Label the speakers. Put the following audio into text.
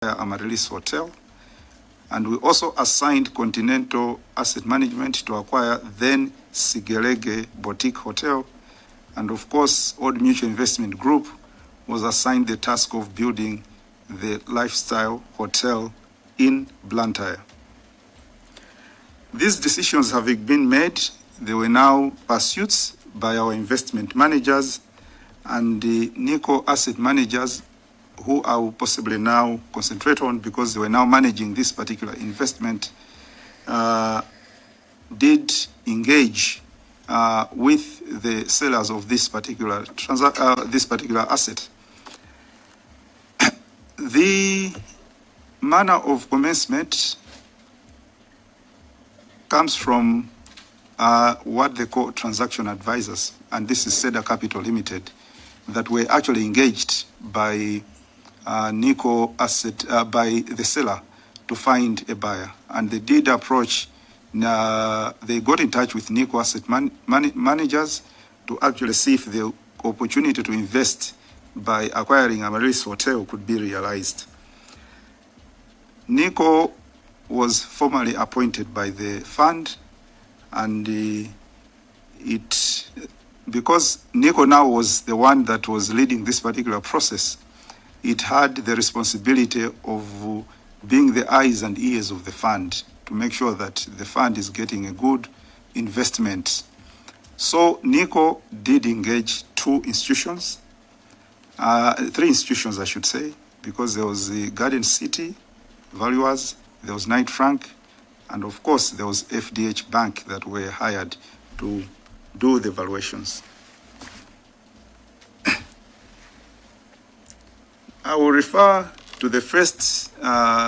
Speaker 1: Amaryllis Hotel. And we also assigned Continental Asset Management to acquire then Sigerege Boutique Hotel. And of course, Old Mutual Investment Group was assigned the task of building the Lifestyle Hotel in Blantyre. These decisions having been made, they were now pursuits by our investment managers and the NICO asset managers, who I will possibly now concentrate on because they were now managing this particular investment, did engage with the sellers of this particular asset. The manner of commencement comes from what they call transaction advisors, and this is Cedar Capital Limited, that were actually engaged by NICO asset by the seller to find a buyer, and they did approach. They got in touch with NICO asset managers to actually see if the opportunity to invest by acquiring Amaryllis Hotel could be realized. NICO was formally appointed by the fund, and because NICO now was the one that was leading this particular process, it had the responsibility of being the eyes and ears of the fund to make sure that the fund is getting a good investment. So NICO did engage three institutions, I should say, because there was the Garden City Valuers, there was Knight Frank, and of course there was FDH Bank that were hired to do the valuations. I will refer to the first